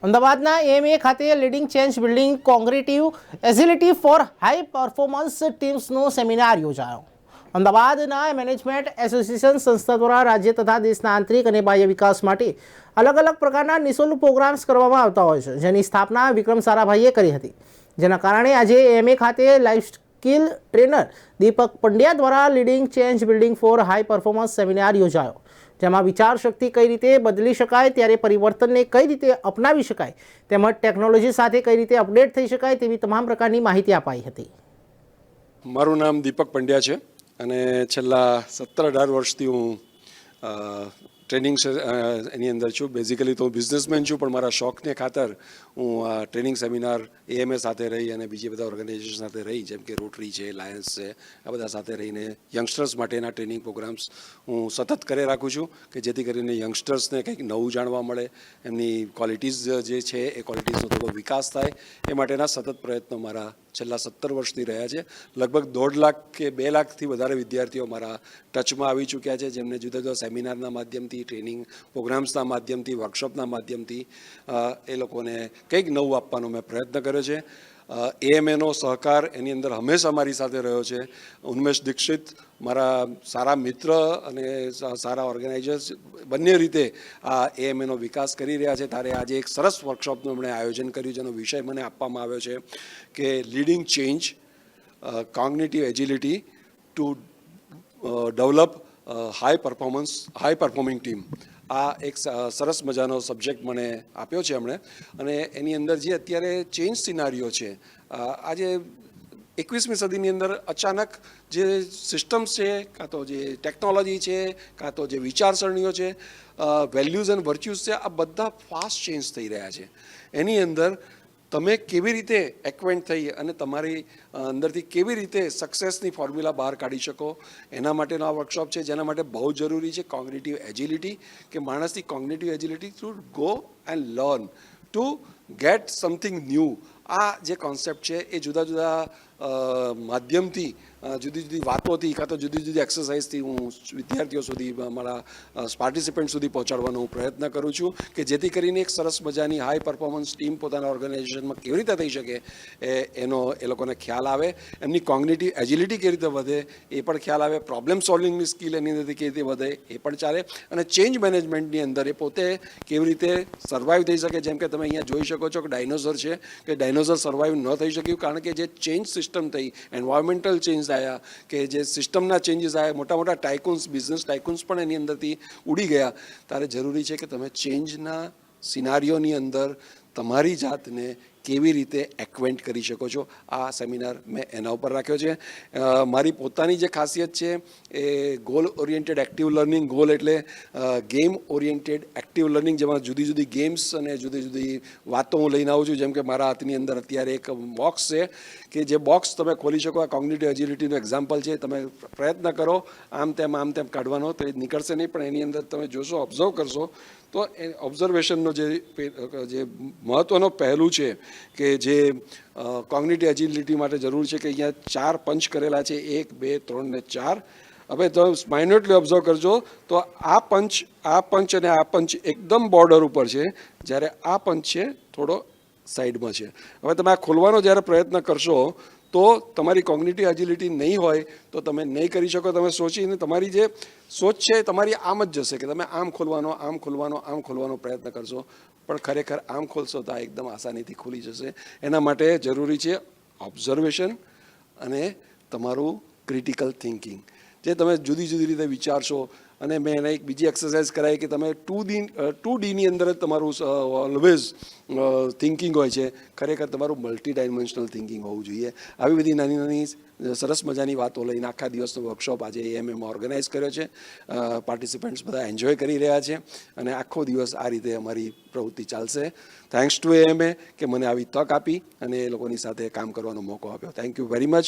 અમદાવાદના એમએ ખાતે leading change building cognitive agility for high performance ટીમ્સનો સેમિનાર યોજાયો. અમદાવાદના મેનેજમેન્ટ એસોસિએશન સંસ્થા દ્વારા રાજ્ય તથા દેશના આંતરિક અને બાહ્ય વિકાસ માટે અલગ અલગ પ્રકારના નિઃશુલ્ક પ્રોગ્રામ્સ કરવામાં આવતા હોય છે, જેની સ્થાપના વિક્રમ સારાભાઈએ કરી હતી. જેના કારણે આજે એમએ ખાતે life skill trainer Deepak Pandya દ્વારા leading change building for high performance seminar યોજાયો, જેમાં વિચાર શક્તિ કઈ રીતે બદલી શકાય, ત્યારે પરિવર્તનને કઈ રીતે અપનાવી શકાય, તેમજ ટેકનોલોજી સાથે કઈ રીતે અપડેટ થઈ શકાય તેવી તમામ પ્રકારની માહિતી અપાઈ હતી. મારું નામ દીપક પંડ્યા છે અને છેલ્લા 17-18 વર્ષથી હું ટ્રેનિંગ એની અંદર છું. બેઝિકલી તો હું બિઝનેસમેન છું, પણ મારા શોખને ખાતર હું ટ્રેનિંગ સેમિનાર એએમએ સાથે રહી અને બીજી બધા ઓર્ગેનાઇઝેશન સાથે રહી, જેમ કે રોટરી છે, લાયન્સ છે, આ બધા સાથે રહીને યંગસ્ટર્સ માટેના ટ્રેનિંગ પ્રોગ્રામ્સ હું સતત કરે રાખું છું કે જેથી કરીને યંગસ્ટર્સને કંઈક નવું જાણવા મળે, એમની ક્વોલિટીઝ જે છે એ ક્વોલિટીઝનો થોડો વિકાસ થાય, એ માટેના સતત પ્રયત્નો મારા છેલ્લા 17 વર્ષથી રહ્યા છે. લગભગ 1.5 લાખ કે 2 લાખથી વધારે વિદ્યાર્થીઓ મારા ટચમાં આવી ચૂક્યા છે, જેમને જુદા જુદા સેમિનારના માધ્યમથી, ટ્રેનિંગ પ્રોગ્રામ્સના માધ્યમથી, વર્કશોપના માધ્યમથી એ લોકોને કંઈક નવું આપવાનો મેં પ્રયત્ન કર્યો છે. એએમએનો સહકાર એની અંદર હંમેશા મારી સાથે રહ્યો છે. ઉન્મેશ દીક્ષિત મારા સારા મિત્ર અને સારા ઓર્ગેનાઇઝર્સ બંને રીતે આ એએમએનો વિકાસ કરી રહ્યા છે. ત્યારે આજે એક સરસ વર્કશોપનું એમણે આયોજન કર્યું, જેનો વિષય મને આપવામાં આવ્યો છે કે leading change cognitive agility to develop high performing team. આ એક સરસ મજાનો સબ્જેક્ટ મને આપ્યો છે એમણે, અને એની અંદર જે અત્યારે ચેન્જ સિનારીઓ છે, આજે 21મી સદીની અંદર અચાનક જે સિસ્ટમ્સ છે, કાં તો જે ટેકનોલોજી છે, કાં તો જે વિચારસરણીઓ છે, વેલ્યુઝ એન્ડ વર્ચ્યુઝ છે, આ બધા ફાસ્ટ ચેન્જ થઈ રહ્યા છે. એની અંદર તમે કેવી રીતે એક્વેન્ટ થઈ અને તમારી અંદરથી કેવી રીતે સક્સેસની ફોર્મ્યુલા બહાર કાઢી શકો, એના માટેનો આ વર્કશોપ છે, જેના માટે બહુ જરૂરી છે કોગ્નિટિવ એજિલિટી, કે માણસની cognitive agility to go and learn, to get something new. આ જે કોન્સેપ્ટ છે એ જુદા જુદા માધ્યમથી, જુદી જુદી વાતોથી, કાં તો જુદી જુદી એક્સરસાઇઝથી હું વિદ્યાર્થીઓ સુધી, મારા પાર્ટિસિપન્ટ સુધી પહોંચાડવાનો હું પ્રયત્ન કરું છું, કે જેથી કરીને એક સરસ મજાની હાઈ પરફોર્મન્સ ટીમ પોતાના ઓર્ગેનાઇઝેશનમાં કેવી રીતે થઈ શકે એનો એ લોકોને ખ્યાલ આવે, એમની કોગ્નિટિવ એજિલિટી કેવી રીતે વધે એ પણ ખ્યાલ આવે, પ્રોબ્લેમ સોલ્વિંગની સ્કિલ એની અંદરથી કેવી રીતે વધે એ પણ ચાલે, અને ચેન્જ મેનેજમેન્ટની અંદર એ પોતે કેવી રીતે સર્વાઈવ થઈ શકે. જેમ કે તમે અહીંયા જોઈ શકો છો કે ડાયનોસર છે, કે ડાયનોસર સર્વાઈવ ન થઈ શક્યું કારણ કે જે ચેન્જ સિસ્ટમ થઈ, એન્વાયરમેન્ટલ ચેન્જ આવ્યા, કે જે સિસ્ટમના ચેન્જીસ આવ્યા, મોટા મોટા ટાઇકુન્સ, બિઝનેસ ટાઇકુન્સ પણ એની અંદરથી ઉડી ગયા. ત્યારે જરૂરી છે કે તમે ચેન્જના સિનારીઓની અંદર તમારી જાતને કેવી રીતે એક્વેન્ટ કરી શકો છો. આ સેમિનાર મેં એના ઉપર રાખ્યો છે. મારી પોતાની જે ખાસિયત છે એ goal oriented active learning. Goal એટલે ગેમ ઓરિએન્ટેડ એક્ટિવ લર્નિંગ, જેમાં જુદી જુદી ગેમ્સ અને જુદી જુદી વાતો હું લઈને આવું છું. જેમ કે મારા હાથની અંદર અત્યારે એક બોક્સ છે, કે જે બોક્સ તમે ખોલી શકો. આ કોગ્નિટિવ એજિલિટીનું એક્ઝામ્પલ છે. તમે પ્રયત્ન કરો આમ તેમ કાઢવાનો, તો એ નીકળશે નહીં, પણ એની અંદર તમે જોશો, ઓબ્ઝર્વ કરશો, તો એ ઓબ્ઝર્વેશનનો જે મહત્ત્વનો પહેલું છે, કે જે કોગ્નિટિવ એજિલિટી માટે જરૂર છે, કે અહીંયા 4 પંચ કરેલા છે, 1, 2, 3 ને 4. હવે તમે માઇન્યુટલી ઓબ્ઝર્વ કરજો તો આ પંચ અને આ પંચ એકદમ બોર્ડર ઉપર છે, જ્યારે આ પંચ છે થોડો સાઈડમાં છે. હવે તમે આ ખોલવાનો જ્યારે પ્રયત્ન કરશો તો તમારી કોગ્નિટિવ એજિલિટી નહીં હોય તો તમે નહીં કરી શકો. તમે સોચીને તમારી જે સોચ છે તમારી આમ જ જશે, કે તમે આમ ખોલવાનો પ્રયત્ન કરશો, પણ ખરેખર આમ ખોલશો તો આ એકદમ આસાનીથી ખુલી જશે. એના માટે જરૂરી છે ઓબ્ઝર્વેશન અને તમારું ક્રિટિકલ થિંકિંગ, જે તમે જુદી જુદી રીતે વિચારશો. અને મેં એને એક બીજી એક્સરસાઇઝ કરાવી કે તમે 2Dની અંદર જ તમારું ઓલવેઝ થિંકિંગ હોય છે. ખરેખર તમારું મલ્ટી ડાયમેન્શનલ થિંકિંગ હોવું જોઈએ. આવી બધી નાની નાની સરસ મજાની વાતો લઈને આખા દિવસનો વર્કશોપ આજે એએમએમાં ઓર્ગેનાઇઝ કર્યો છે. પાર્ટિસિપન્ટ્સ બધા એન્જોય કરી રહ્યા છે, અને આખો દિવસ આ રીતે અમારી પ્રવૃત્તિ ચાલશે. થેન્ક્સ ટુ એએમએ કે મને આવી તક આપી અને એ લોકોની સાથે કામ કરવાનો મોકો આપ્યો. Thank you very much.